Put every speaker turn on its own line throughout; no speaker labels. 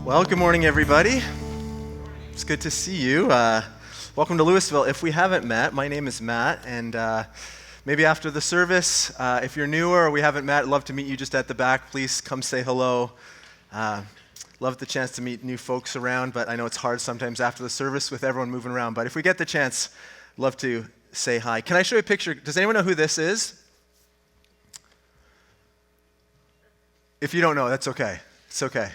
Well, good morning, everybody. It's good to see you. Welcome to Lewisville. If we haven't met, my name is Matt, and maybe after the service, if you're newer or we haven't met, I'd love to meet you just at the back. Please come say hello. Love the chance to meet new folks around, but I know it's hard sometimes after the service with everyone moving around. But if we get the chance, love to say hi. Can I show you a picture? Does anyone know who this is? If you don't know, that's okay. It's okay.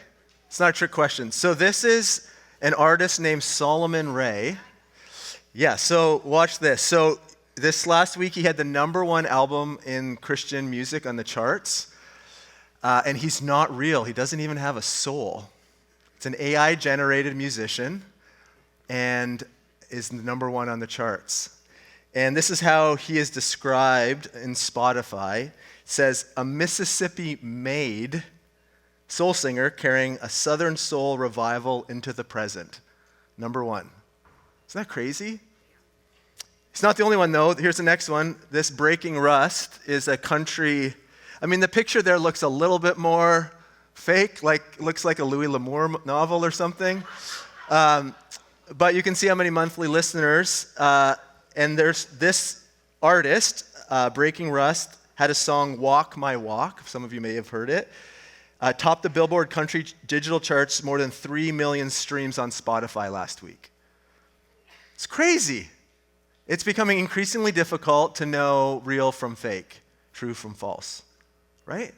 It's not a trick question. So this is an artist named Solomon Ray. Yeah, so watch this. So this last week he had the #1 album in Christian music on the charts. And he's not real. He doesn't even have a soul. It's an AI-generated musician and is #1 on the charts. And this is how he is described in Spotify. It says, a Mississippi-made soul singer carrying a Southern soul revival into the present. #1. Isn't that crazy? He's not the only one, though. Here's the next one. This Breaking Rust is a country. I mean, the picture there looks a little bit more fake, looks like a Louis L'Amour novel or something. But you can see how many monthly listeners. And there's this artist, Breaking Rust, had a song, Walk My Walk. Some of you may have heard it. Topped the Billboard Country digital charts, more than 3 million streams on Spotify last week. It's crazy. It's becoming increasingly difficult to know real from fake, true from false, right?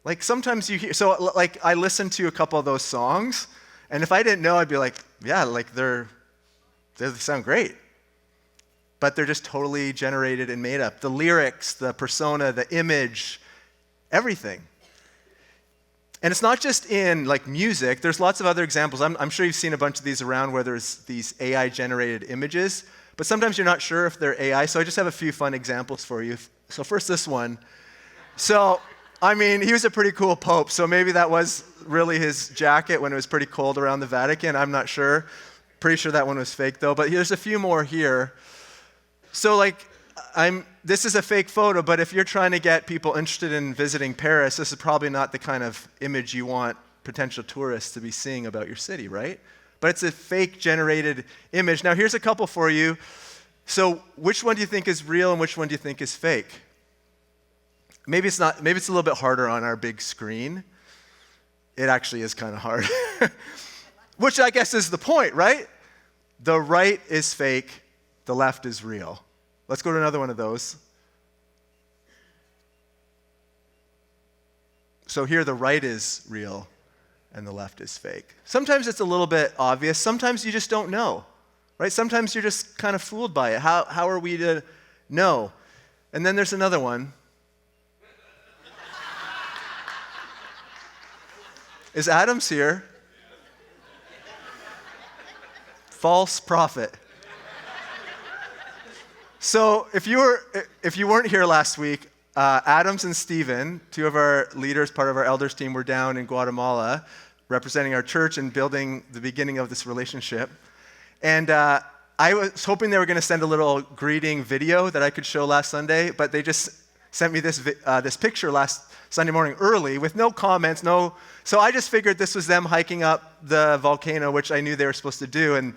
Like sometimes you hear, so like I listened to a couple of those songs, and if I didn't know, I'd be like, yeah, like they sound great. But they're just totally generated and made up. The lyrics, the persona, the image, everything. And it's not just in like music. There's lots of other examples. I'm sure you've seen a bunch of these around where there's these AI-generated images, but sometimes you're not sure if they're AI, so I just have a few fun examples for you. So first, this one. So, I mean, he was a pretty cool pope, so maybe that was really his jacket when it was pretty cold around the Vatican. I'm not sure. Pretty sure that one was fake, though, but there's a few more here. So, like, this is a fake photo, but if you're trying to get people interested in visiting Paris, this is probably not the kind of image you want potential tourists to be seeing about your city, right? But it's a fake generated image. Now, here's a couple for you. So, which one do you think is real and which one do you think is fake? Maybe it's not. Maybe it's a little bit harder on our big screen. It actually is kind of hard. Which I guess is the point, right? The right is fake, the left is real. Let's go to another one of those. So here the right is real and the left is fake. Sometimes it's a little bit obvious. Sometimes you just don't know, right? Sometimes you're just kind of fooled by it. How are we to know? And then there's another one. Is Adam's here? False prophet. So if you weren't here last week, Adams and Stephen, two of our leaders, part of our elders team, were down in Guatemala representing our church and building the beginning of this relationship. And I was hoping they were going to send a little greeting video that I could show last Sunday, but they just sent me this picture last Sunday morning early with no comments, so I just figured this was them hiking up the volcano, which I knew they were supposed to do. And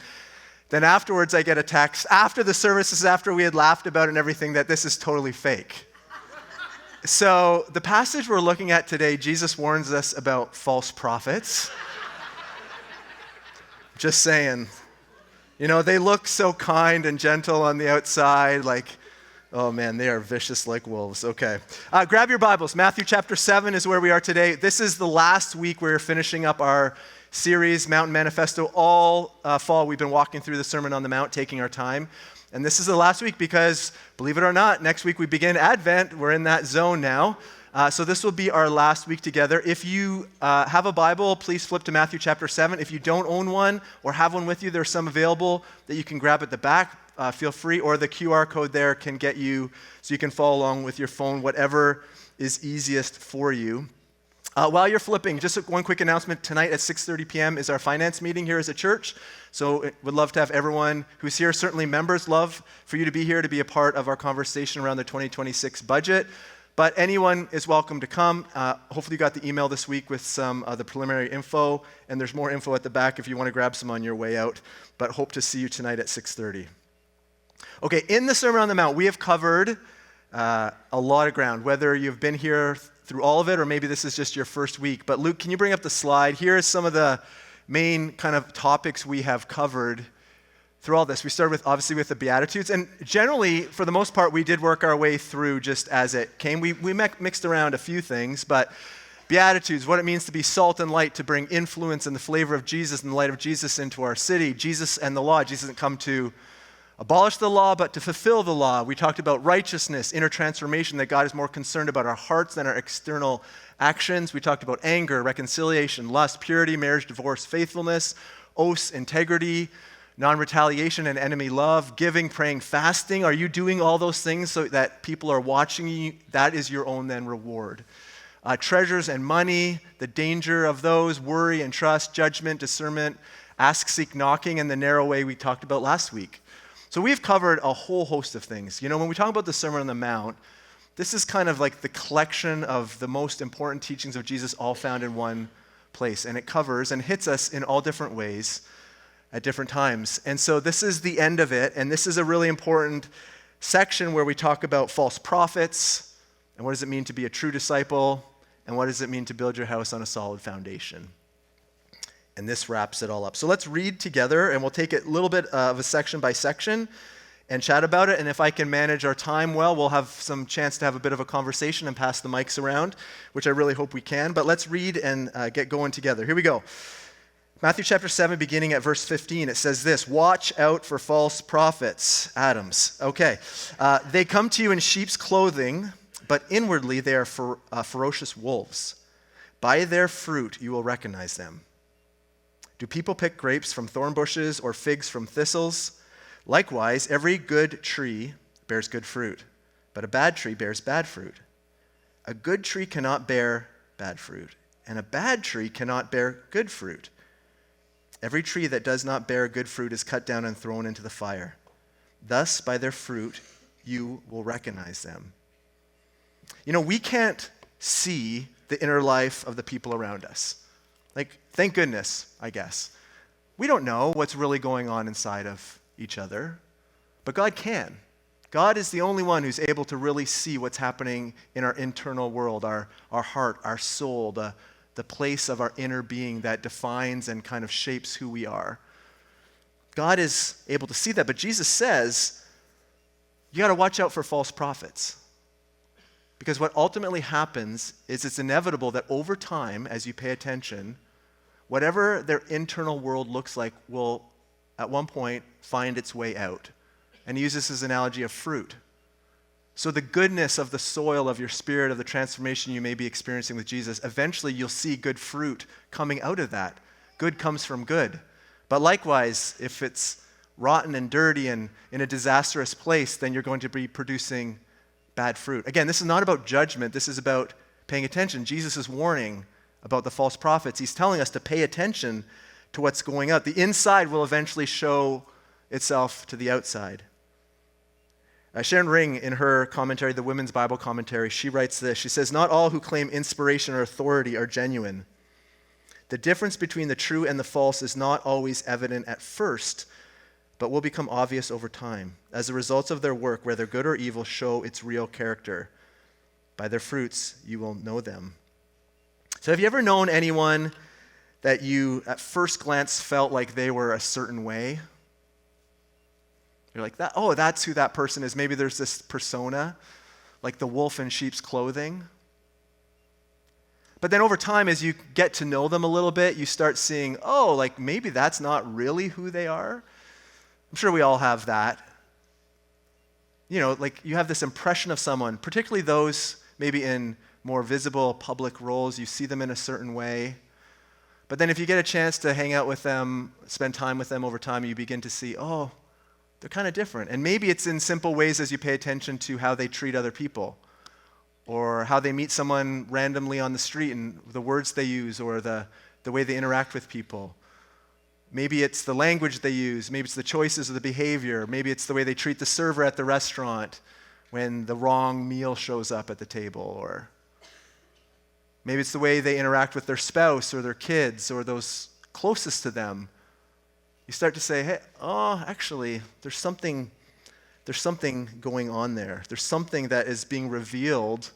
then afterwards, I get a text after the services, after we had laughed about it and everything, that this is totally fake. So the passage we're looking at today, Jesus warns us about false prophets. Just saying. You know, they look so kind and gentle on the outside, like, oh man, they are vicious like wolves. Okay. Grab your Bibles. Matthew chapter 7 is where we are today. This is the last week we're finishing up our series, Mountain Manifesto. All fall, we've been walking through the Sermon on the Mount, taking our time. And this is the last week because, believe it or not, next week we begin Advent. We're in that zone now. So this will be our last week together. If you have a Bible, please flip to Matthew chapter 7. If you don't own one or have one with you, there's some available that you can grab at the back. Feel free, or the QR code there can get you so you can follow along with your phone, whatever is easiest for you. While you're flipping, just one quick announcement. Tonight at 6:30 p.m. is our finance meeting here as a church. So would love to have everyone who's here, certainly members, love for you to be here to be a part of our conversation around the 2026 budget. But anyone is welcome to come. Hopefully you got the email this week with some of the preliminary info, and there's more info at the back if you want to grab some on your way out. But hope to see you tonight at 6:30. Okay, in the Sermon on the Mount, we have covered a lot of ground, whether you've been here through all of it or maybe this is just your first week. But Luke, can you bring up the slide? Here are some of the main kind of topics we have covered through all this. We started obviously with the Beatitudes, and generally, for the most part, we did work our way through just as it came. We mixed around a few things, but Beatitudes, what it means to be salt and light, to bring influence and the flavor of Jesus and the light of Jesus into our city. Jesus and the law. Jesus didn't come to abolish the law, but to fulfill the law. We talked about righteousness, inner transformation, that God is more concerned about our hearts than our external actions. We talked about anger, reconciliation, lust, purity, marriage, divorce, faithfulness, oaths, integrity, non-retaliation and enemy love, giving, praying, fasting. Are you doing all those things so that people are watching you? That is your own then reward. Treasures and money, the danger of those, worry and trust, judgment, discernment, ask, seek, knocking, and the narrow way we talked about last week. So we've covered a whole host of things. You know, when we talk about the Sermon on the Mount, this is kind of like the collection of the most important teachings of Jesus all found in one place. And it covers and hits us in all different ways at different times. And so this is the end of it, and this is a really important section where we talk about false prophets, and what does it mean to be a true disciple, and what does it mean to build your house on a solid foundation. And this wraps it all up. So let's read together, and we'll take it a little bit of a section by section and chat about it, and if I can manage our time well, we'll have some chance to have a bit of a conversation and pass the mics around, which I really hope we can. But let's read and get going together. Here we go. Matthew chapter 7, beginning at verse 15, it says this: watch out for false prophets. Adams. Okay. They come to you in sheep's clothing, but inwardly they are ferocious wolves. By their fruit you will recognize them. Do people pick grapes from thorn bushes or figs from thistles? Likewise, every good tree bears good fruit, but a bad tree bears bad fruit. A good tree cannot bear bad fruit, and a bad tree cannot bear good fruit. Every tree that does not bear good fruit is cut down and thrown into the fire. Thus, by their fruit, you will recognize them. You know, we can't see the inner life of the people around us. Like, thank goodness, I guess. We don't know what's really going on inside of each other, but God can. God is the only one who's able to really see what's happening in our internal world, our heart, our soul, the place of our inner being that defines and kind of shapes who we are. God is able to see that, but Jesus says, you got to watch out for false prophets. Because what ultimately happens is it's inevitable that over time, as you pay attention, whatever their internal world looks like will, at one point, find its way out. And he uses this analogy of fruit. So the goodness of the soil of your spirit, of the transformation you may be experiencing with Jesus, eventually you'll see good fruit coming out of that. Good comes from good. But likewise, if it's rotten and dirty and in a disastrous place, then you're going to be producing bad fruit. Again, this is not about judgment. This is about paying attention. Jesus is warning about the false prophets. He's telling us to pay attention to what's going on. The inside will eventually show itself to the outside. Sharon Ring, in her commentary, the Women's Bible Commentary, she writes this. She says, not all who claim inspiration or authority are genuine. The difference between the true and the false is not always evident at first, but will become obvious over time. As the results of their work, whether good or evil, show its real character. By their fruits, you will know them. So have you ever known anyone that you, at first glance, felt like they were a certain way? You're like, that's who that person is. Maybe there's this persona, like the wolf in sheep's clothing. But then over time, as you get to know them a little bit, you start seeing, like maybe that's not really who they are. I'm sure we all have that. You know, like you have this impression of someone, particularly those maybe in more visible public roles. You see them in a certain way. But then if you get a chance to hang out with them, spend time with them over time, you begin to see, they're kind of different. And maybe it's in simple ways as you pay attention to how they treat other people or how they meet someone randomly on the street and the words they use or the way they interact with people. Maybe it's the language they use. Maybe it's the choices of the behavior. Maybe it's the way they treat the server at the restaurant when the wrong meal shows up at the table, or maybe it's the way they interact with their spouse or their kids or those closest to them. You start to say, hey, actually, there's something going on there. There's something that is being revealed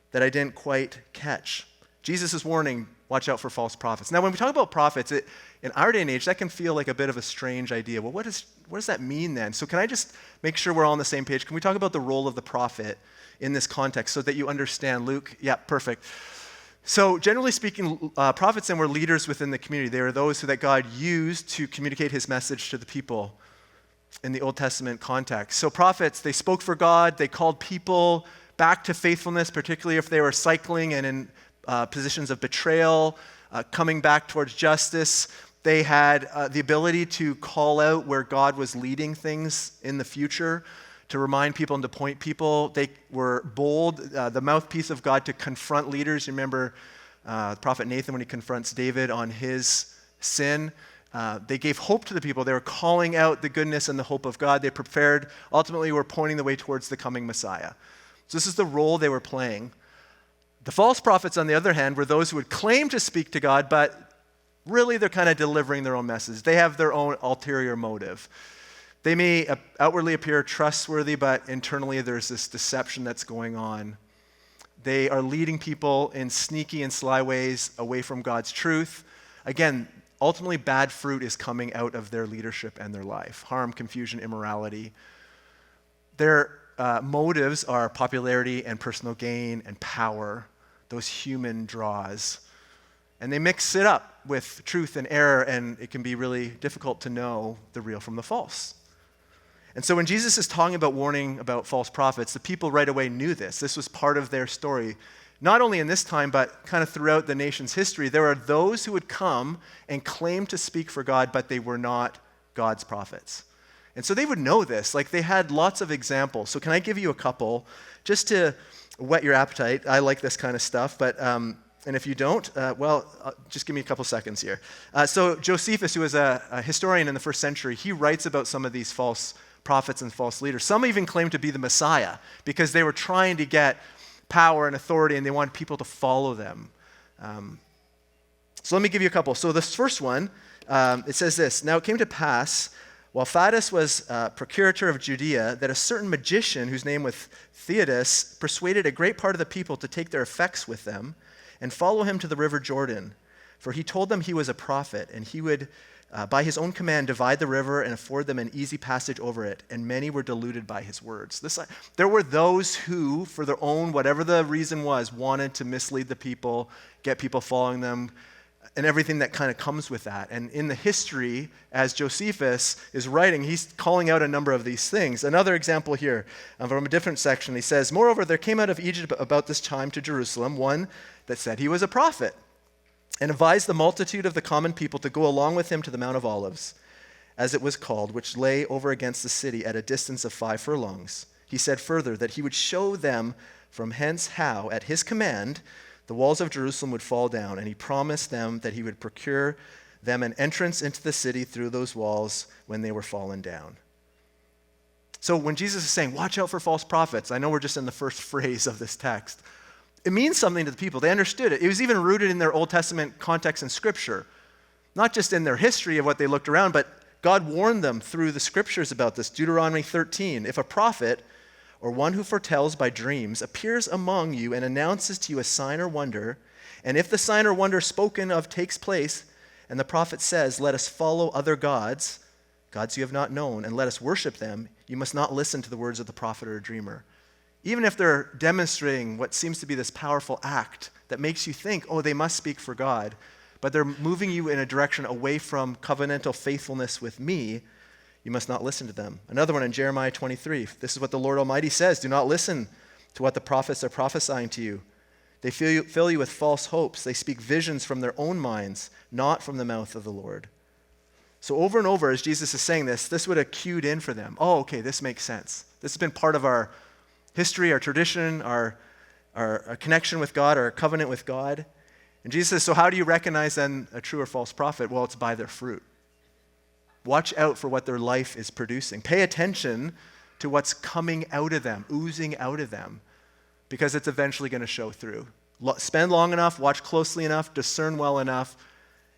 that I didn't quite catch. Jesus is warning, watch out for false prophets. Now, when we talk about prophets, in our day and age, that can feel like a bit of a strange idea. Well, what does that mean then? So can I just make sure we're all on the same page? Can we talk about the role of the prophet in this context so that you understand? Luke, yeah, perfect. So generally speaking, prophets then were leaders within the community. They were those that God used to communicate his message to the people in the Old Testament context. So prophets, they spoke for God. They called people back to faithfulness, particularly if they were cycling and in positions of betrayal, coming back towards justice. They had the ability to call out where God was leading things in the future, to remind people and to point people. They were bold, the mouthpiece of God to confront leaders. You remember the prophet Nathan when he confronts David on his sin. They gave hope to the people. They were calling out the goodness and the hope of God. They prepared, ultimately were pointing the way towards the coming Messiah. So this is the role they were playing. The false prophets, on the other hand, were those who would claim to speak to God, but really they're kind of delivering their own message. They have their own ulterior motive. They may outwardly appear trustworthy, but internally there's this deception that's going on. They are leading people in sneaky and sly ways away from God's truth. Again, ultimately bad fruit is coming out of their leadership and their life. Harm, confusion, immorality. Their motives are popularity and personal gain and power, those human draws. And they mix it up with truth and error, and it can be really difficult to know the real from the false. And so when Jesus is talking about warning about false prophets, the people right away knew this. This was part of their story. Not only in this time, but kind of throughout the nation's history, there are those who would come and claim to speak for God, but they were not God's prophets. And so they would know this. Like, they had lots of examples. So can I give you a couple just to whet your appetite? I like this kind of stuff, but and if you don't, just give me a couple seconds here. So Josephus, who was a historian in the first century, he writes about some of these false prophets and false leaders. Some even claimed to be the Messiah because they were trying to get power and authority and they wanted people to follow them. So let me give you a couple. So this first one, it says this: Now it came to pass, while Thaddeus was procurator of Judea, that a certain magician whose name was Theodos persuaded a great part of the people to take their effects with them and follow him to the river Jordan. For he told them he was a prophet, and he would, by his own command, divide the river and afford them an easy passage over it, and many were deluded by his words. There were those who, for their own, whatever the reason was, wanted to mislead the people, get people following them, and everything that kind of comes with that. And in the history, as Josephus is writing, he's calling out a number of these things. Another example here from a different section, he says, Moreover, there came out of Egypt about this time to Jerusalem one that said he was a prophet, and advised the multitude of the common people to go along with him to the Mount of Olives, as it was called, which lay over against the city at a distance of 5 furlongs. He said further that he would show them from hence how, at his command, the walls of Jerusalem would fall down, and he promised them that he would procure them an entrance into the city through those walls when they were fallen down. So when Jesus is saying, watch out for false prophets, I know we're just in the first phrase of this text. It means something to the people. They understood it. It was even rooted in their Old Testament context and Scripture, not just in their history of what they looked around, but God warned them through the Scriptures about this. Deuteronomy 13, if a prophet or one who foretells by dreams appears among you and announces to you a sign or wonder, and if the sign or wonder spoken of takes place, and the prophet says, let us follow other gods, gods you have not known, and let us worship them, you must not listen to the words of the prophet or dreamer. Even if they're demonstrating what seems to be this powerful act that makes you think, oh, they must speak for God, but they're moving you in a direction away from covenantal faithfulness with me, you must not listen to them. Another one in Jeremiah 23. This is what the Lord Almighty says. Do not listen to what the prophets are prophesying to you. They fill you with false hopes. They speak visions from their own minds, not from the mouth of the Lord. So over and over, as Jesus is saying this would have cued in for them. Oh, okay, this makes sense. This has been part of our history, our tradition, our connection with God, our covenant with God. And Jesus says, so how do you recognize then a true or false prophet? Well, it's by their fruit. Watch out for what their life is producing. Pay attention to what's coming out of them, oozing out of them, because it's eventually going to show through. Spend long enough, watch closely enough, discern well enough,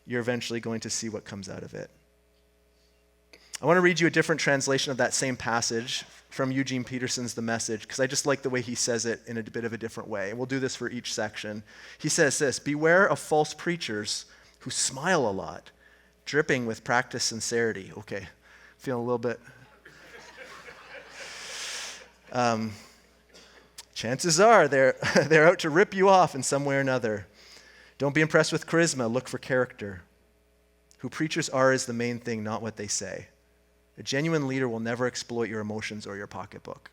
you're eventually going to see what comes out of it. I want to read you a different translation of that same passage from Eugene Peterson's The Message, because I just like the way he says it in a bit of a different way. And we'll do this for each section. He says this: beware of false preachers who smile a lot, dripping with practiced sincerity. Okay, feeling a little bit... chances are they're out to rip you off in some way or another. Don't be impressed with charisma, look for character. Who preachers are is the main thing, not what they say. A genuine leader will never exploit your emotions or your pocketbook.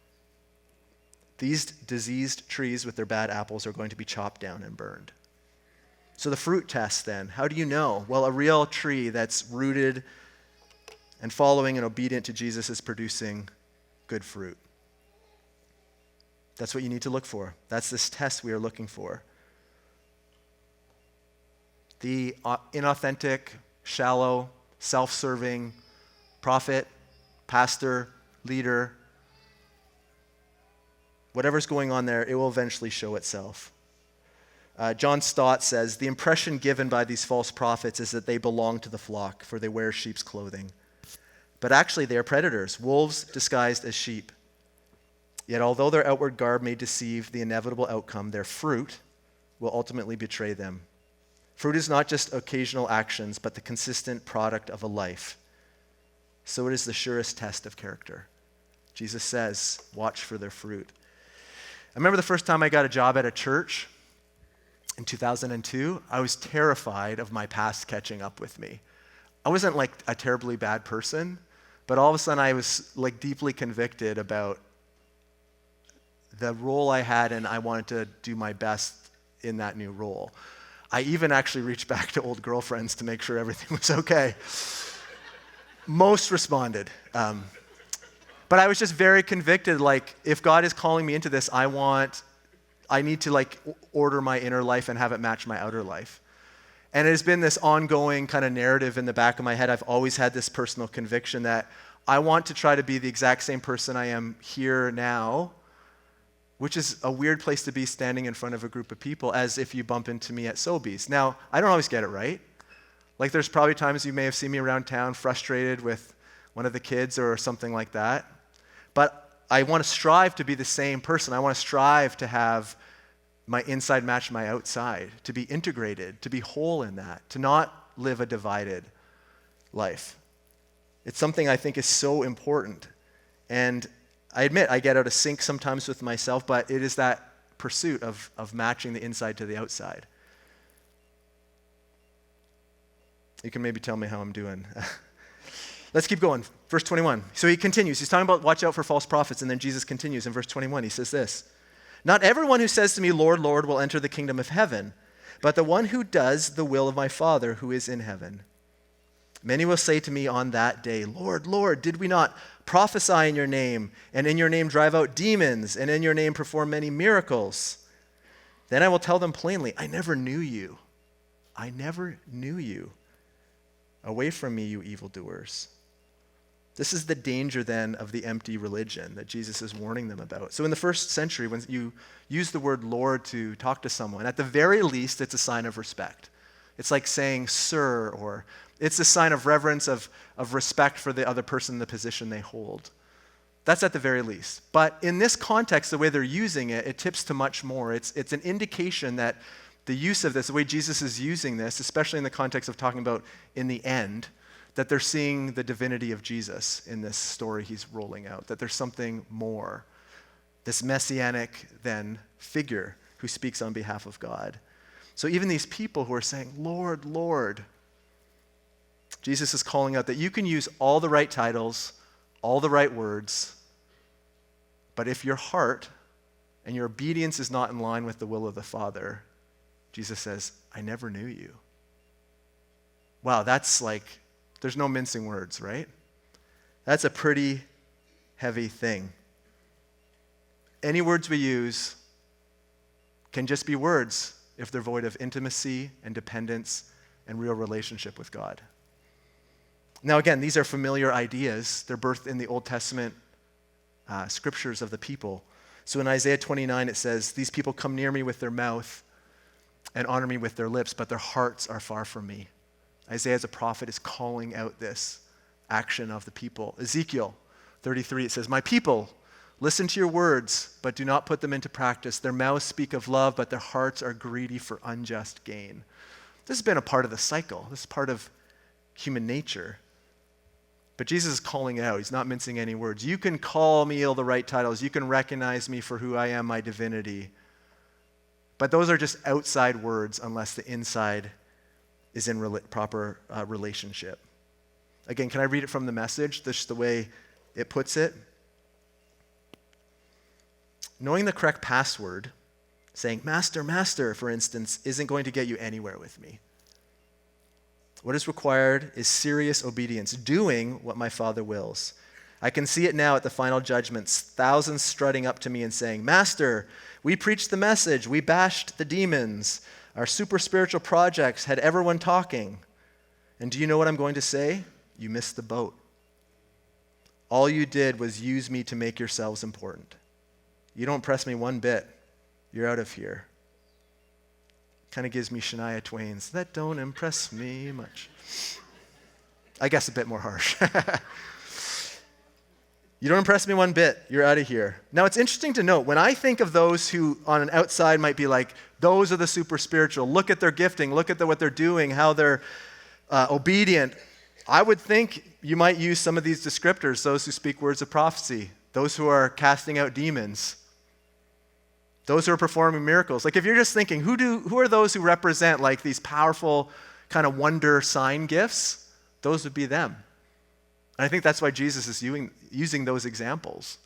These diseased trees with their bad apples are going to be chopped down and burned. So the fruit test then, how do you know? Well, a real tree that's rooted and following and obedient to Jesus is producing good fruit. That's what you need to look for. That's this test we are looking for. The inauthentic, shallow, self-serving prophet, pastor, leader, whatever's going on there, it will eventually show itself. John Stott says, the impression given by these false prophets is that they belong to the flock, for they wear sheep's clothing. But actually they are predators, wolves disguised as sheep. Yet although their outward garb may deceive the inevitable outcome, their fruit will ultimately betray them. Fruit is not just occasional actions, but the consistent product of a life. So it is the surest test of character. Jesus says, watch for their fruit. I remember the first time I got a job at a church in 2002, I was terrified of my past catching up with me. I wasn't like a terribly bad person, but all of a sudden I was like deeply convicted about the role I had, and I wanted to do my best in that new role. I even actually reached back to old girlfriends to make sure everything was okay. Most responded. But I was just very convicted, like, if God is calling me into this, I need to like order my inner life and have it match my outer life. And it has been this ongoing kind of narrative in the back of my head. I've always had this personal conviction that I want to try to be the exact same person I am here now, which is a weird place to be standing in front of a group of people, as if you bump into me at Sobeys. Now, I don't always get it right. Like, there's probably times you may have seen me around town frustrated with one of the kids or something like that. But I want to strive to be the same person. I want to strive to have my inside match my outside, to be integrated, to be whole in that, to not live a divided life. It's something I think is so important. And I admit I get out of sync sometimes with myself, but it is that pursuit of matching the inside to the outside. You can maybe tell me how I'm doing. Let's keep going. Verse 21. So he continues. He's talking about watch out for false prophets, and then Jesus continues in verse 21. He says this: not everyone who says to me, Lord, Lord, will enter the kingdom of heaven, but the one who does the will of my Father who is in heaven. Many will say to me on that day, Lord, Lord, did we not prophesy in your name, and in your name drive out demons, and in your name perform many miracles? Then I will tell them plainly, I never knew you. I never knew you. Away from me, you evildoers. This is the danger then of the empty religion that Jesus is warning them about. So in the first century, when you use the word Lord to talk to someone, at the very least, it's a sign of respect. It's like saying sir, or it's a sign of reverence, of respect for the other person in the position they hold. That's at the very least. But in this context, the way they're using it, it tips to much more. It's an indication that the use of this, the way Jesus is using this, especially in the context of talking about in the end, that they're seeing the divinity of Jesus in this story he's rolling out, that there's something more, this messianic then figure who speaks on behalf of God. So even these people who are saying, Lord, Lord, Jesus is calling out that you can use all the right titles, all the right words, but if your heart and your obedience is not in line with the will of the Father, Jesus says, I never knew you. Wow, that's like, there's no mincing words, right? That's a pretty heavy thing. Any words we use can just be words if they're void of intimacy and dependence and real relationship with God. Now again, these are familiar ideas. They're birthed in the Old Testament scriptures of the people. So in Isaiah 29, it says, these people come near me with their mouth and honor me with their lips, but their hearts are far from me. Isaiah as a prophet is calling out this action of the people. Ezekiel 33, it says, my people, listen to your words, but do not put them into practice. Their mouths speak of love, but their hearts are greedy for unjust gain. This has been a part of the cycle. This is part of human nature. But Jesus is calling out. He's not mincing any words. You can call me all the right titles. You can recognize me for who I am, my divinity. But those are just outside words unless the inside is in proper relationship. Again, can I read it from the Message? This is the way it puts it. Knowing the correct password, saying, Master, Master, for instance, isn't going to get you anywhere with me. What is required is serious obedience, doing what my Father wills. I can see it now at the final judgments, thousands strutting up to me and saying, Master, we preached the message, we bashed the demons, our super spiritual projects had everyone talking. And do you know what I'm going to say? You missed the boat. All you did was use me to make yourselves important. You don't impress me one bit. You're out of here. Kind of gives me Shania Twain's, that don't impress me much. I guess a bit more harsh. You don't impress me one bit. You're out of here. Now, it's interesting to note, when I think of those who on an outside might be like, those are the super spiritual, look at their gifting, look at what they're doing, how they're obedient, I would think you might use some of these descriptors, those who speak words of prophecy, those who are casting out demons, those who are performing miracles. Like if you're just thinking, who are those who represent like these powerful kind of wonder sign gifts? Those would be them. And I think that's why Jesus is using those examples.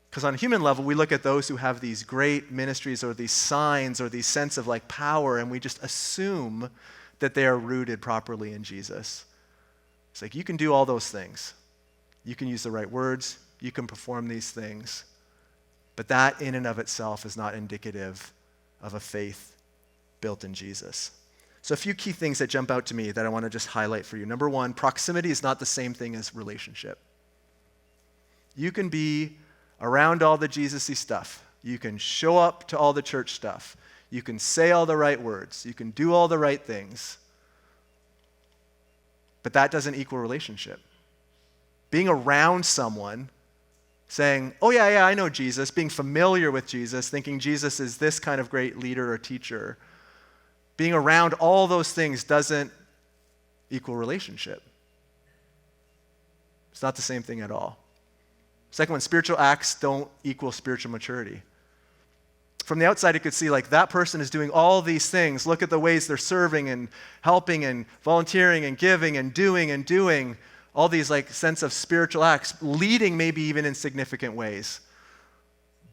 Because on a human level, we look at those who have these great ministries or these signs or these sense of like power, and we just assume that they are rooted properly in Jesus. It's like you can do all those things. You can use the right words. You can perform these things. But that in and of itself is not indicative of a faith built in Jesus. So a few key things that jump out to me that I want to just highlight for you. Number one, proximity is not the same thing as relationship. You can be around all the Jesus-y stuff. You can show up to all the church stuff. You can say all the right words. You can do all the right things. But that doesn't equal relationship. Being around someone saying, oh yeah, I know Jesus, being familiar with Jesus, thinking Jesus is this kind of great leader or teacher, being around all those things doesn't equal relationship. It's not the same thing at all. Second one, spiritual acts don't equal spiritual maturity. From the outside, you could see like that person is doing all these things. Look at the ways they're serving and helping and volunteering and giving and doing all these like sense of spiritual acts, leading maybe even in significant ways.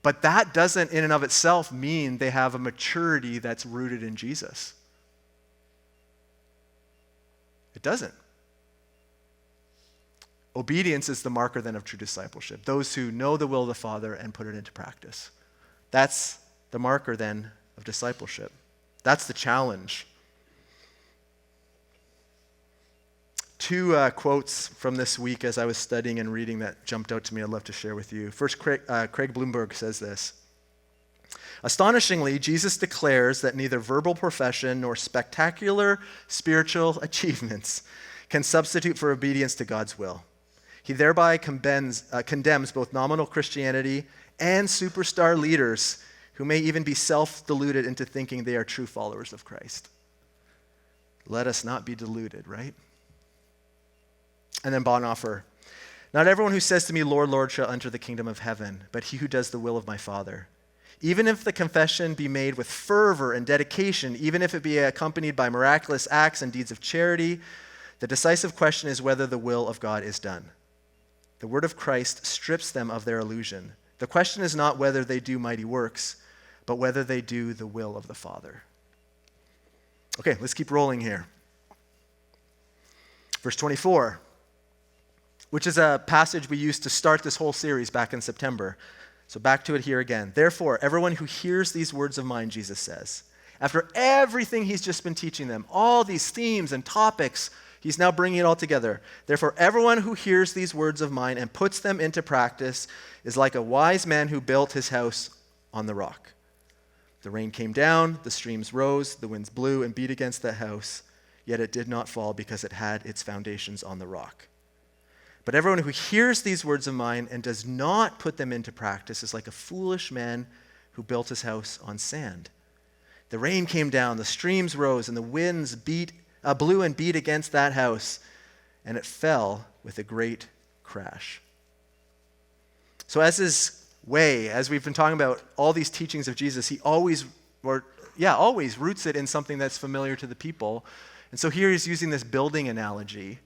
But that doesn't in and of itself mean they have a maturity that's rooted in Jesus. It doesn't. Obedience is the marker then of true discipleship. Those who know the will of the Father and put it into practice. That's the marker then of discipleship. That's the challenge. Two quotes from this week as I was studying and reading that jumped out to me I'd love to share with you. First, Craig Bloomberg says this. Astonishingly, Jesus declares that neither verbal profession nor spectacular spiritual achievements can substitute for obedience to God's will. He thereby condemns both nominal Christianity and superstar leaders who may even be self-deluded into thinking they are true followers of Christ. Let us not be deluded, right? And then Bonhoeffer, not everyone who says to me, Lord, Lord, shall enter the kingdom of heaven, but he who does the will of my Father. Even if the confession be made with fervor and dedication, even if it be accompanied by miraculous acts and deeds of charity, the decisive question is whether the will of God is done. The word of Christ strips them of their illusion. The question is not whether they do mighty works, but whether they do the will of the Father. Okay, let's keep rolling here. Verse 24. Which is a passage we used to start this whole series back in September. So back to it here again. Therefore, everyone who hears these words of mine, Jesus says, after everything he's just been teaching them, all these themes and topics, He's now bringing it all together. Therefore, everyone who hears these words of mine and puts them into practice is like a wise man who built his house on the rock. The rain came down, the streams rose, the winds blew and beat against that house, yet it did not fall because it had its foundations on the rock. But everyone who hears these words of mine and does not put them into practice is like a foolish man who built his house on sand. The rain came down, the streams rose, and the winds blew and beat against that house, and it fell with a great crash. So as we've been talking about all these teachings of Jesus, he always roots it in something that's familiar to the people. And so here he's using this building analogy.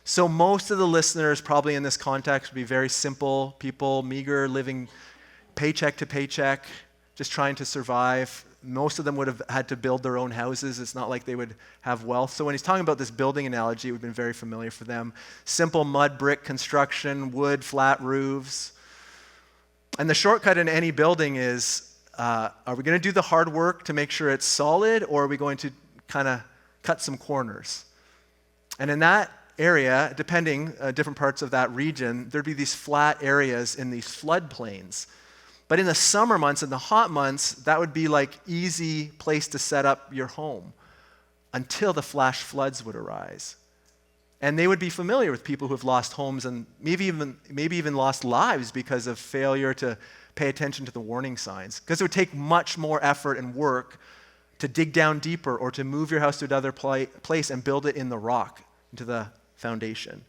So most of the listeners probably in this context would be very simple people, meager, living paycheck to paycheck, just trying to survive. Most of them would have had to build their own houses. It's not like they would have wealth. So when he's talking about this building analogy, it would have been very familiar for them. Simple mud brick construction, wood, flat roofs. And the shortcut in any building is, are we going to do the hard work to make sure it's solid, or are we going to kind of cut some corners? And in that area, depending, different parts of that region, there'd be these flat areas in these floodplains. But in the summer months, in the hot months, that would be like easy place to set up your home until the flash floods would arise. And they would be familiar with people who have lost homes and maybe even lost lives because of failure to pay attention to the warning signs. Because it would take much more effort and work to dig down deeper or to move your house to another place and build it in the rock, into the foundation.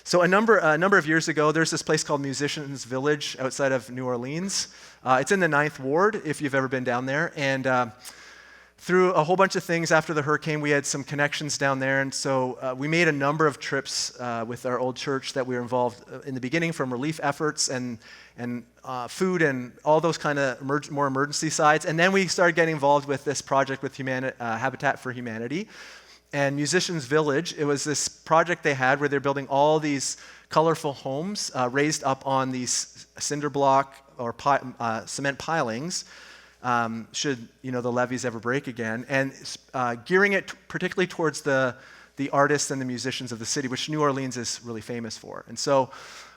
So a number of years ago, there's this place called Musicians Village outside of New Orleans. It's in the 9th Ward, if you've ever been down there. And through a whole bunch of things after the hurricane, we had some connections down there. And so we made a number of trips with our old church that we were involved in the beginning, from relief efforts and food and all those kind of more emergency sides. And then we started getting involved with this project with Habitat for Humanity. And Musicians Village, it was this project they had where they're building all these colorful homes raised up on these cinder block or cement pilings, should the levees ever break again, and gearing it particularly towards the artists and the musicians of the city, which New Orleans is really famous for. And so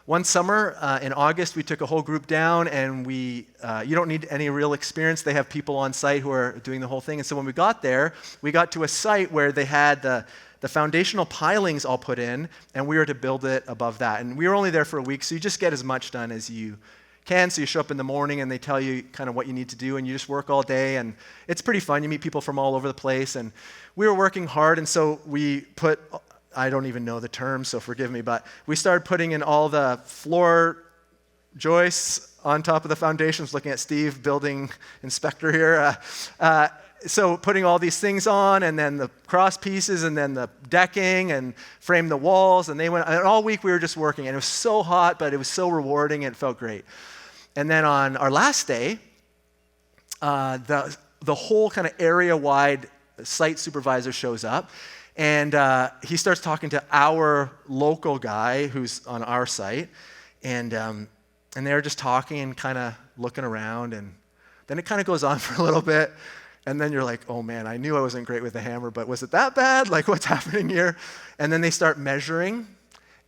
one summer in August, we took a whole group down, and you don't need any real experience. They have people on site who are doing the whole thing. And so when we got there, we got to a site where they had the foundational pilings all put in, and we were to build it above that. And we were only there for a week, so you just get as much done as you can. So you show up in the morning, and they tell you kind of what you need to do, and you just work all day, and it's pretty fun. You meet people from all over the place, and we were working hard, and so we put... I don't even know the term, so forgive me, but we started putting in all the floor joists on top of the foundations, looking at Steve, building inspector here. So putting all these things on, and then the cross pieces, and then the decking, and frame the walls, and all week we were just working, and it was so hot, but it was so rewarding, and it felt great. And then on our last day, the whole kind of area-wide site supervisor shows up, and he starts talking to our local guy who's on our site, and they're just talking and kind of looking around, and then it kind of goes on for a little bit, and then you're like, oh man, I knew I wasn't great with the hammer, but was it that bad? Like, what's happening here? And then they start measuring,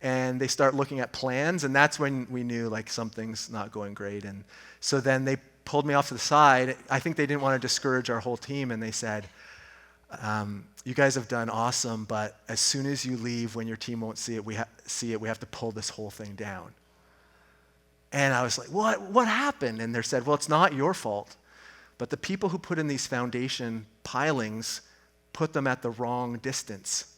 and they start looking at plans, and that's when we knew like something's not going great. And so then they pulled me off to the side. I think they didn't want to discourage our whole team, and they said, you guys have done awesome, but as soon as you leave, when your team won't see it, we have to pull this whole thing down. And I was like, what happened? And they said, well, it's not your fault, but the people who put in these foundation pilings put them at the wrong distance.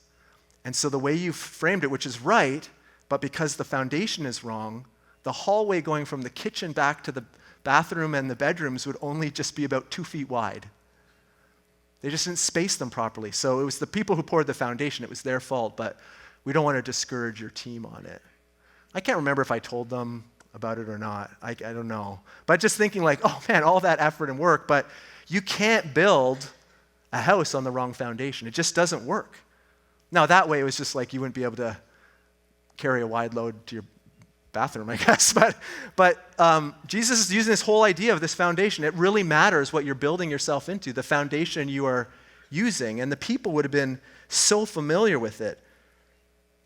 And so the way you framed it, which is right, but because the foundation is wrong, the hallway going from the kitchen back to the bathroom and the bedrooms would only just be about 2 feet wide. They just didn't space them properly. So it was the people who poured the foundation. It was their fault, but we don't want to discourage your team on it. I can't remember if I told them about it or not. I don't know. But just thinking like, oh man, all that effort and work, but you can't build a house on the wrong foundation. It just doesn't work. Now that way it was just like you wouldn't be able to carry a wide load to your bathroom, I guess. But Jesus is using this whole idea of this foundation. It really matters what you're building yourself into, the foundation you are using. And the people would have been so familiar with it.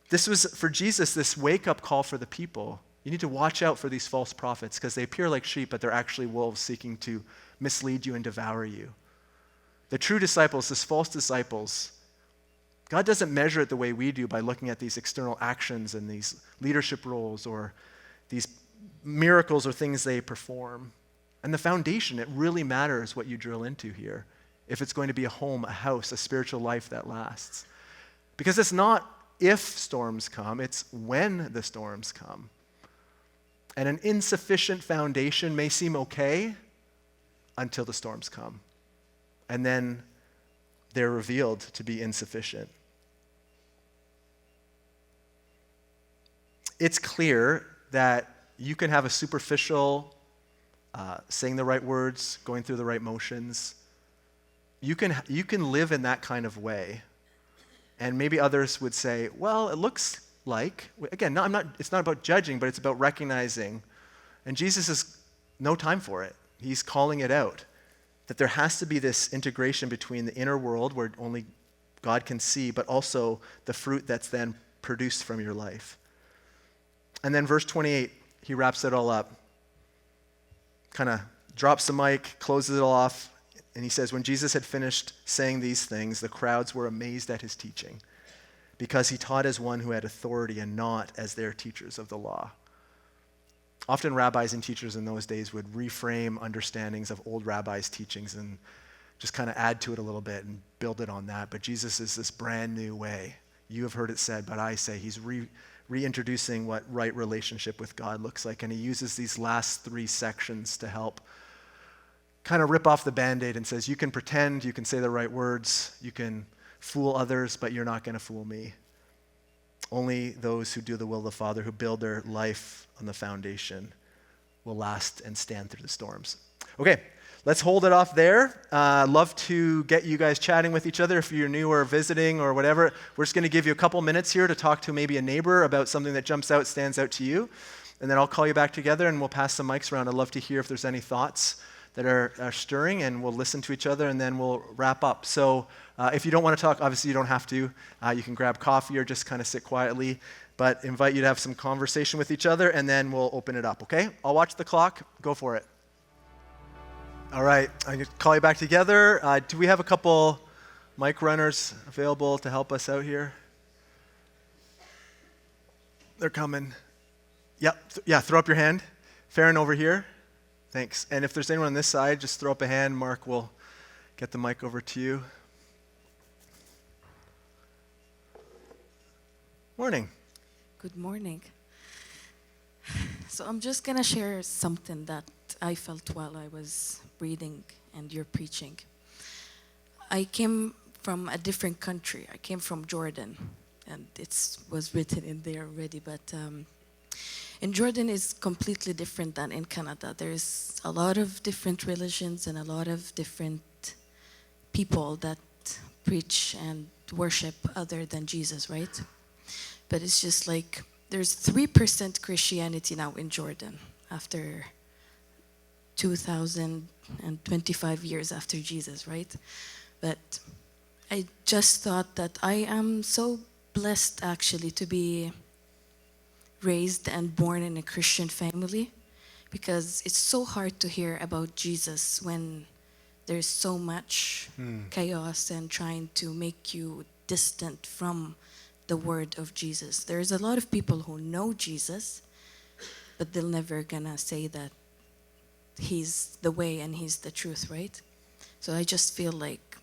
This was, for Jesus, this wake-up call for the people. You need to watch out for these false prophets because they appear like sheep, but they're actually wolves seeking to mislead you and devour you. The true disciples, these false disciples, God doesn't measure it the way we do by looking at these external actions and these leadership roles or these miracles or things they perform. And the foundation, it really matters what you drill into here. If it's going to be a home, a house, a spiritual life that lasts. Because it's not if storms come, it's when the storms come. And an insufficient foundation may seem okay until the storms come. And then they're revealed to be insufficient. It's clear that you can have a superficial, saying the right words, going through the right motions. You can live in that kind of way. And maybe others would say, well, it looks like, again, it's not about judging, but it's about recognizing. And Jesus has no time for it. He's calling it out. That there has to be this integration between the inner world where only God can see, but also the fruit that's then produced from your life. And then verse 28, he wraps it all up. Kind of drops the mic, closes it all off, and he says, when Jesus had finished saying these things, the crowds were amazed at his teaching, because he taught as one who had authority and not as their teachers of the law. Often rabbis and teachers in those days would reframe understandings of old rabbis' teachings and just kind of add to it a little bit and build it on that. But Jesus is this brand new way. You have heard it said, but I say. He's reintroducing what right relationship with God looks like. And he uses these last 3 sections to help kind of rip off the Band-Aid and says, you can pretend, you can say the right words, you can fool others, but you're not going to fool me. Only those who do the will of the Father, who build their life on the foundation, will last and stand through the storms. Okay, let's hold it off there. Love to get you guys chatting with each other if you're new or visiting or whatever. We're just going to give you a couple minutes here to talk to maybe a neighbor about something that jumps out, stands out to you. And then I'll call you back together and we'll pass some mics around. I'd love to hear if there's any thoughts that are stirring, and we'll listen to each other and then we'll wrap up. So if you don't want to talk, obviously you don't have to. You can grab coffee or just kind of sit quietly, but invite you to have some conversation with each other and then we'll open it up, okay? I'll watch the clock. Go for it. All right, I'm going to call you back together. Do we have a couple mic runners available to help us out here? They're coming. Yep, yeah, throw up your hand. Farron over here. Thanks. And if there's anyone on this side, just throw up a hand. Mark will get the mic over to you. Morning.
Good morning. So I'm just going to share something that I felt while I was reading and you're preaching. I came from a different country. I came from Jordan, and it was written in there already, but in Jordan is completely different than in Canada. There's a lot of different religions and a lot of different people that preach and worship other than Jesus, right? But it's just like there's 3% Christianity now in Jordan after 2025 years after Jesus, right? But I just thought that I am so blessed actually to be raised and born in a Christian family, because it's so hard to hear about Jesus when there's so much chaos and trying to make you distant from the word of Jesus. There's a lot of people who know Jesus, but they're never gonna say that he's the way and he's the truth, right? So I just feel like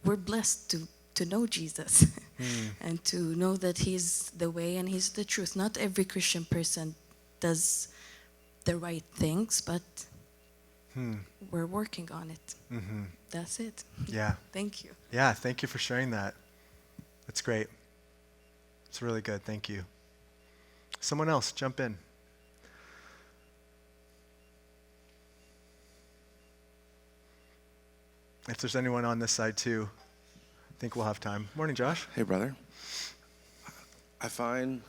we're blessed to know Jesus and to know that he's the way and he's the truth. Not every Christian person does the right things, but we're working on it.
Mm-hmm.
That's it.
Yeah.
Thank you.
Yeah, thank you for sharing that. That's great. It's really good. Thank you. Someone else, jump in. If there's anyone on this side too, I think we'll have time. Morning, Josh.
Hey, brother. I find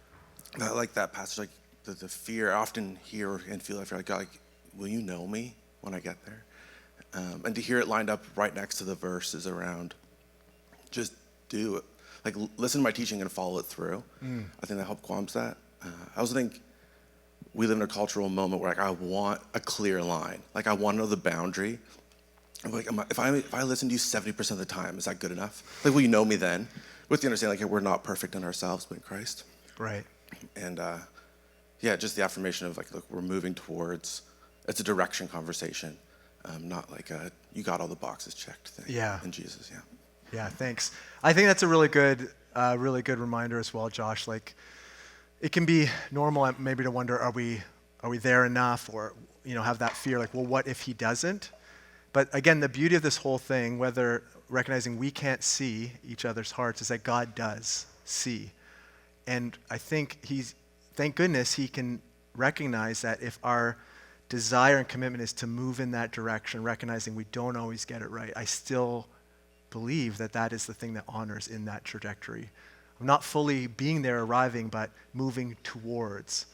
that, like that passage, like the fear, I often hear and feel, I feel like, God, like, will you know me when I get there? And to hear it lined up right next to the verses around, just do it. like listen to my teaching and follow it through. I think that helped qualms that. I also think we live in a cultural moment where like I want a clear line. Like I want to know the boundary. Like if I listen to you 70% of the time, is that good enough? Like will you know me then? With the understanding like we're not perfect in ourselves, but in Christ.
Right.
And just the affirmation of like, look, we're moving towards, it's a direction conversation, not like a you got all the boxes checked thing.
Yeah.
In Jesus, yeah.
Yeah, thanks. I think that's a really good reminder as well, Josh. Like, it can be normal maybe to wonder, are we there enough, or have that fear, like, well, what if he doesn't? But again, the beauty of this whole thing, whether recognizing we can't see each other's hearts, is that God does see, and I think thank goodness he can recognize that if our desire and commitment is to move in that direction, recognizing we don't always get it right, I still believe that is the thing that honors in that trajectory. I'm not fully being there, arriving, but moving towards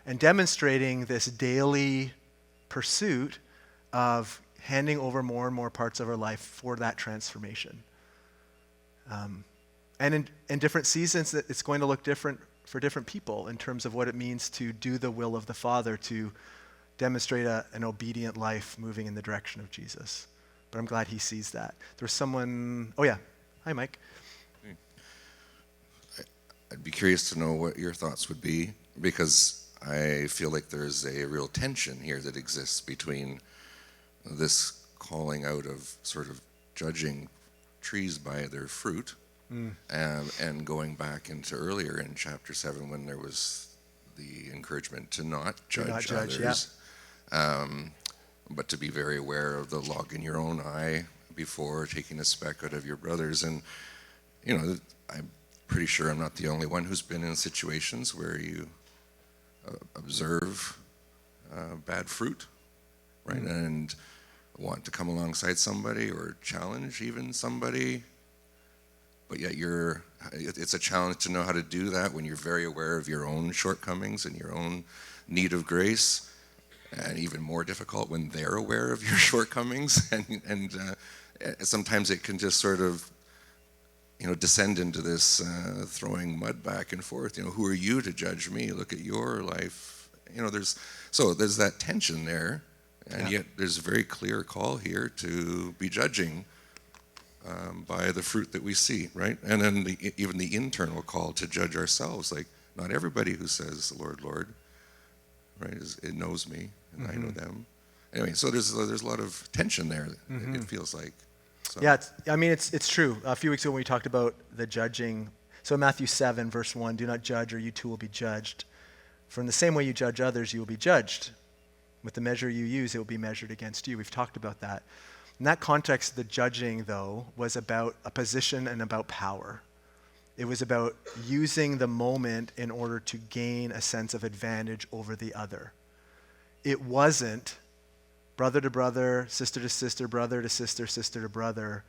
and demonstrating this daily pursuit of handing over more and more parts of our life for that transformation. And in different seasons, it's going to look different for different people in terms of what it means to do the will of the Father, to demonstrate an obedient life moving in the direction of Jesus. But I'm glad he sees that. There's someone, oh yeah, hi Mike.
I'd be curious to know what your thoughts would be, because I feel like there's a real tension here that exists between this calling out of sort of judging trees by their fruit, and going back into earlier in chapter 7 when there was the encouragement to not judge others, but to be very aware of the log in your own eye before taking a speck out of your brother's. And I'm pretty sure I'm not the only one who's been in situations where you observe bad fruit, right? And want to come alongside somebody or challenge even somebody, but yet it's a challenge to know how to do that when you're very aware of your own shortcomings and your own need of grace, and even more difficult when they're aware of your shortcomings, and sometimes it can just sort of descend into this throwing mud back and forth. Who are you to judge me? Look at your life. There's that tension there, and yet there's a very clear call here to be judging by the fruit that we see, right? And then even the internal call to judge ourselves. Like, not everybody who says, "Lord, Lord," right, it knows me, and I know them. Anyway, so there's a lot of tension there. It feels like. So.
Yeah, it's true. A few weeks ago when we talked about the judging, so in Matthew 7, verse 1, do not judge or you too will be judged. For in the same way you judge others, you will be judged. With the measure you use, it will be measured against you. We've talked about that. In that context, the judging, though, was about a position and about power. It was about using the moment in order to gain a sense of advantage over the other. It wasn't brother to brother, sister to sister, brother to sister, sister to brother.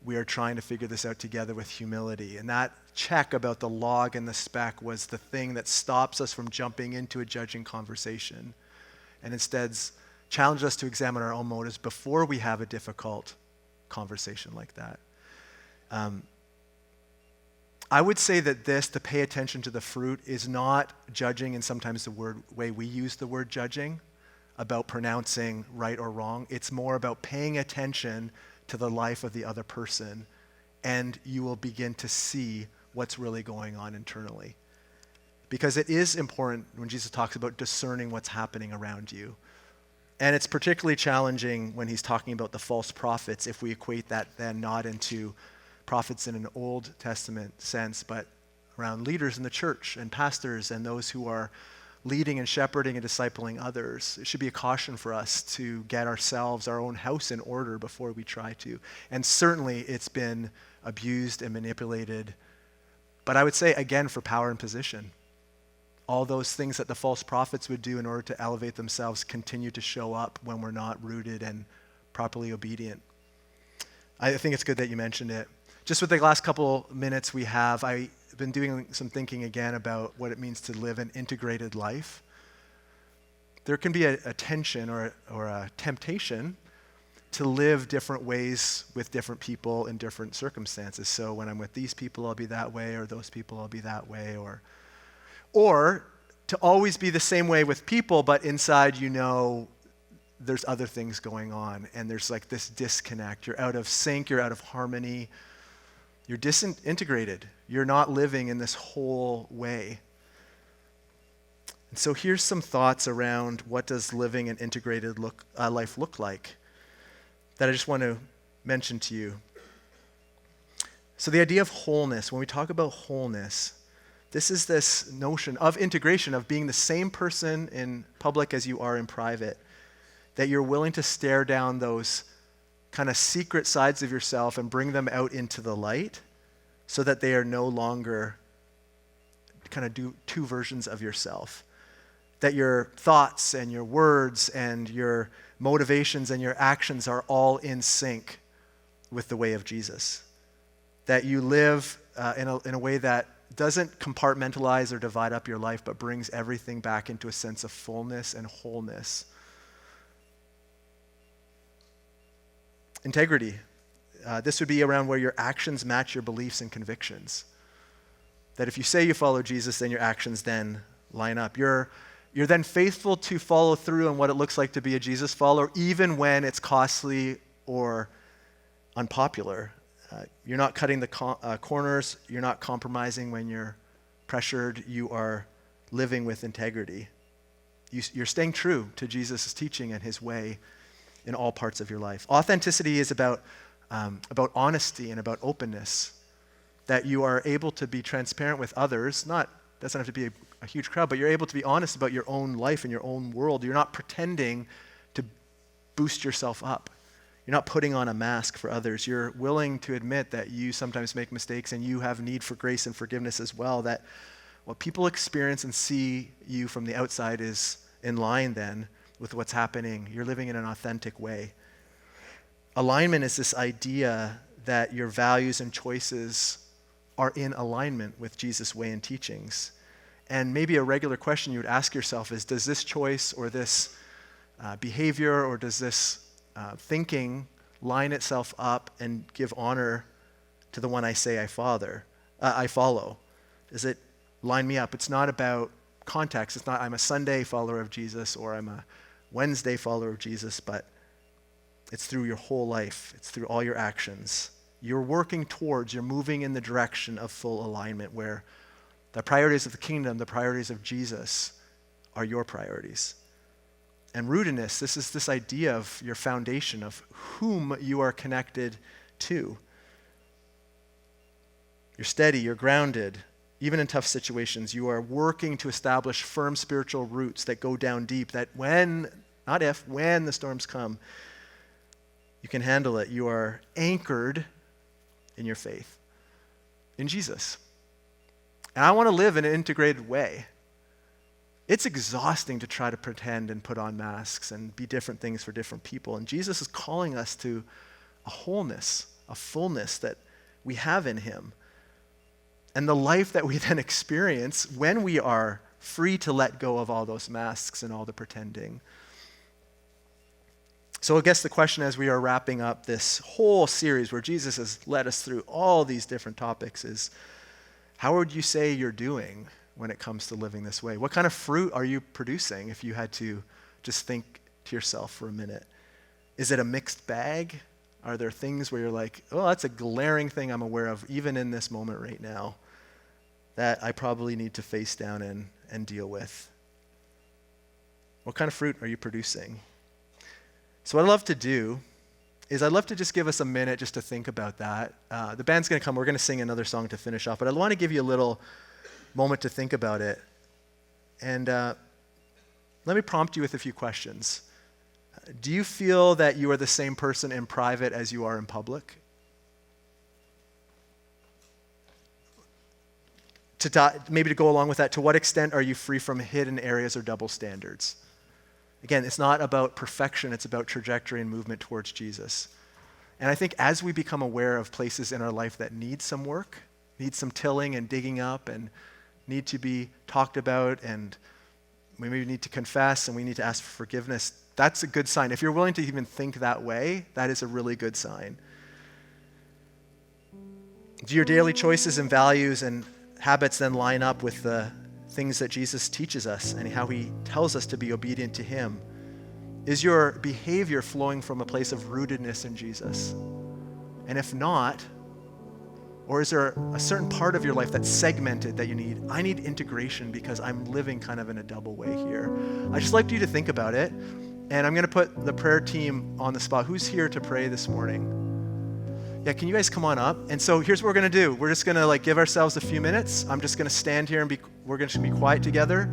We are trying to figure this out together with humility. And that check about the log and the speck was the thing that stops us from jumping into a judging conversation, and instead challenge us to examine our own motives before we have a difficult conversation like that. I would say that to pay attention to the fruit, is not judging in sometimes the way we use the word judging, about pronouncing right or wrong. It's more about paying attention to the life of the other person, and you will begin to see what's really going on internally. Because it is important when Jesus talks about discerning what's happening around you. And it's particularly challenging when he's talking about the false prophets, if we equate that then not into prophets in an Old Testament sense, but around leaders in the church and pastors and those who are leading and shepherding and discipling others. It should be a caution for us to get ourselves, our own house in order before we try to. And certainly it's been abused and manipulated, but I would say, again, for power and position. All those things that the false prophets would do in order to elevate themselves continue to show up when we're not rooted and properly obedient. I think it's good that you mentioned it. Just with the last couple minutes we have, I've been doing some thinking again about what it means to live an integrated life. There can be a tension or a temptation to live different ways with different people in different circumstances. So when I'm with these people, I'll be that way, or those people, I'll be that way, or to always be the same way with people, but inside there's other things going on, and there's like this disconnect. You're out of sync, you're out of harmony, you're disintegrated. You're not living in this whole way. And so here's some thoughts around what does living an integrated life look like that I just want to mention to you. So the idea of wholeness, when we talk about wholeness, this is this notion of integration, of being the same person in public as you are in private, that you're willing to stare down those kind of secret sides of yourself and bring them out into the light so that they are no longer kind of two versions of yourself. That your thoughts and your words and your motivations and your actions are all in sync with the way of Jesus. That you live in a way that doesn't compartmentalize or divide up your life, but brings everything back into a sense of fullness and wholeness. Integrity. This would be around where your actions match your beliefs and convictions. That if you say you follow Jesus, then your actions then line up. You're then faithful to follow through on what it looks like to be a Jesus follower, even when it's costly or unpopular. You're not cutting the corners. You're not compromising when you're pressured. You are living with integrity. You're staying true to Jesus' teaching and his way in all parts of your life. Authenticity is about honesty and about openness, that you are able to be transparent with others. Doesn't have to be a huge crowd, but you're able to be honest about your own life and your own world. You're not pretending to boost yourself up. You're not putting on a mask for others. You're willing to admit that you sometimes make mistakes and you have need for grace and forgiveness as well, that what people experience and see you from the outside is in line then with what's happening. You're living in an authentic way. Alignment is this idea that your values and choices are in alignment with Jesus' way and teachings. And maybe a regular question you would ask yourself is, does this choice or this behavior or does this thinking line itself up and give honor to the one I say I follow? Does it line me up? It's not about context. It's not I'm a Sunday follower of Jesus or I'm a Wednesday follower of Jesus, but it's through your whole life. It's through all your actions. You're moving in the direction of full alignment where the priorities of the kingdom, the priorities of Jesus are your priorities. And rootedness, this is this idea of your foundation, of whom you are connected to. You're steady, you're grounded. Even in tough situations, you are working to establish firm spiritual roots that go down deep, that when the storms come, you can handle it. You are anchored in your faith, in Jesus. And I want to live in an integrated way. It's exhausting to try to pretend and put on masks and be different things for different people. And Jesus is calling us to a wholeness, a fullness that we have in him. And the life that we then experience when we are free to let go of all those masks and all the pretending. So I guess the question as we are wrapping up this whole series where Jesus has led us through all these different topics is, how would you say you're doing when it comes to living this way? What kind of fruit are you producing if you had to just think to yourself for a minute? Is it a mixed bag? Are there things where you're like, oh, that's a glaring thing I'm aware of even in this moment right now that I probably need to face down and deal with? What kind of fruit are you producing? So what I'd love to do is I'd love to just give us a minute just to think about that. The band's going to come. We're going to sing another song to finish off, but I want to give you a little moment to think about it. And let me prompt you with a few questions. Do you feel that you are the same person in private as you are in public? Maybe to go along with that, to what extent are you free from hidden areas or double standards? Again, it's not about perfection, it's about trajectory and movement towards Jesus. And I think as we become aware of places in our life that need some work, need some tilling and digging up and need to be talked about and we maybe need to confess and we need to ask for forgiveness, that's a good sign. If you're willing to even think that way, that is a really good sign. Do your daily choices and values and habits then line up with the things that Jesus teaches us and how he tells us to be obedient to him? Is your behavior flowing from a place of rootedness in Jesus? And if not, or is there a certain part of your life that's segmented that I need integration because I'm living kind of in a double way here? I'd just like you to think about it. And I'm going to put the prayer team on the spot. Who's here to pray this morning? Yeah, can you guys come on up? And so here's what we're going to do. We're just going to give ourselves a few minutes. I'm just going to stand here and we're going to be quiet together.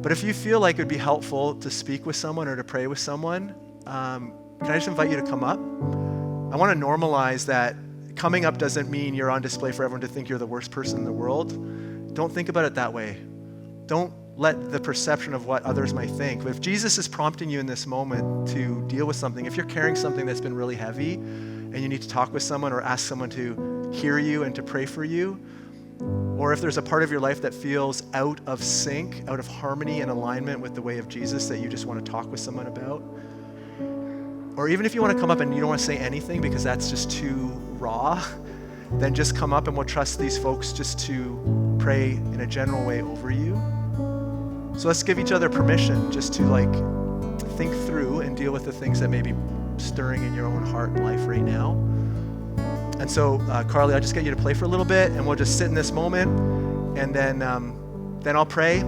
But if you feel like it would be helpful to speak with someone or to pray with someone, can I just invite you to come up? I want to normalize that coming up doesn't mean you're on display for everyone to think you're the worst person in the world. Don't think about it that way. Don't let the perception of what others might think. But if Jesus is prompting you in this moment to deal with something, if you're carrying something that's been really heavy and you need to talk with someone or ask someone to hear you and to pray for you, or if there's a part of your life that feels out of sync, out of harmony and alignment with the way of Jesus that you just want to talk with someone about, or even if you want to come up and you don't want to say anything because that's just too raw, then just come up and we'll trust these folks just to pray in a general way over you. So let's give each other permission just to think through and deal with the things that may be stirring in your own heart and life right now. And so, Carly, I'll just get you to play for a little bit and we'll just sit in this moment and then I'll pray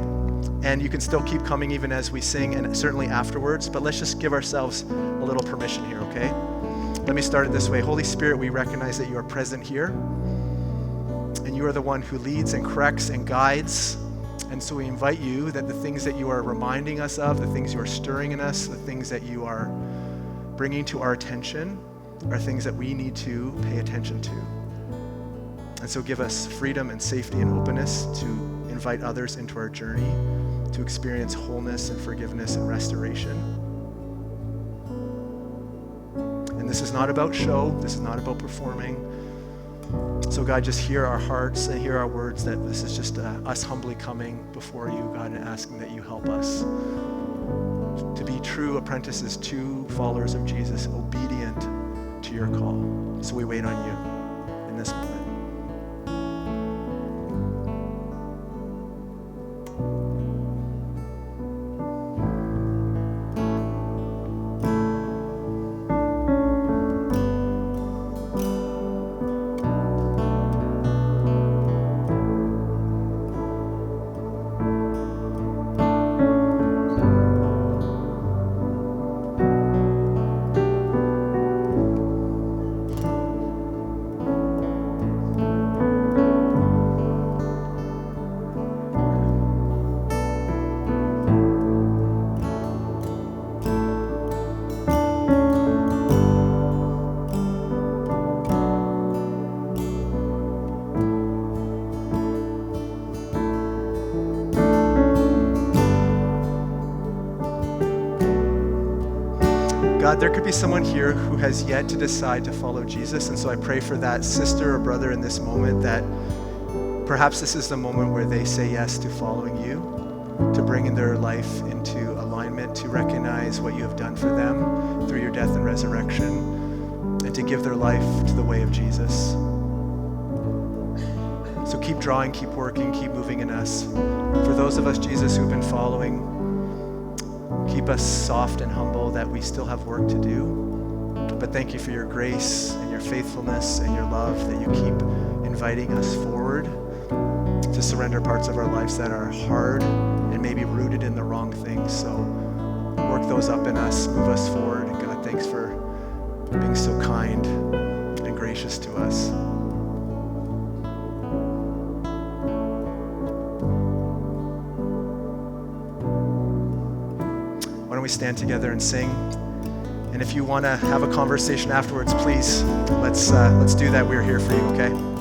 and you can still keep coming even as we sing and certainly afterwards, but let's just give ourselves a little permission here, okay? Let me start it this way. Holy Spirit, we recognize that you are present here and you are the one who leads and corrects and guides. And so we invite you that the things that you are reminding us of, the things you are stirring in us, the things that you are bringing to our attention are things that we need to pay attention to. And so give us freedom and safety and openness to invite others into our journey, to experience wholeness and forgiveness and restoration. And this is not about show. This is not about performing. So God, just hear our hearts and hear our words that this is just us humbly coming before you, God, and asking that you help us to be true apprentices, true followers of Jesus, obedient to your call. So we wait on you in this moment. God, there could be someone here who has yet to decide to follow Jesus, and so I pray for that sister or brother in this moment that perhaps this is the moment where they say yes to following you, to bringing their life into alignment, to recognize what you have done for them through your death and resurrection, and to give their life to the way of Jesus. So keep drawing, keep working, keep moving in us. For those of us, Jesus, who've been following, keep us soft and humble that we still have work to do. But thank you for your grace and your faithfulness and your love that you keep inviting us forward to surrender parts of our lives that are hard and maybe rooted in the wrong things. So work those up in us, move us forward. And God, thanks for being so kind and gracious to us. Why don't we stand together and sing? And if you want to have a conversation afterwards, please, let's do that. We're here for you, okay?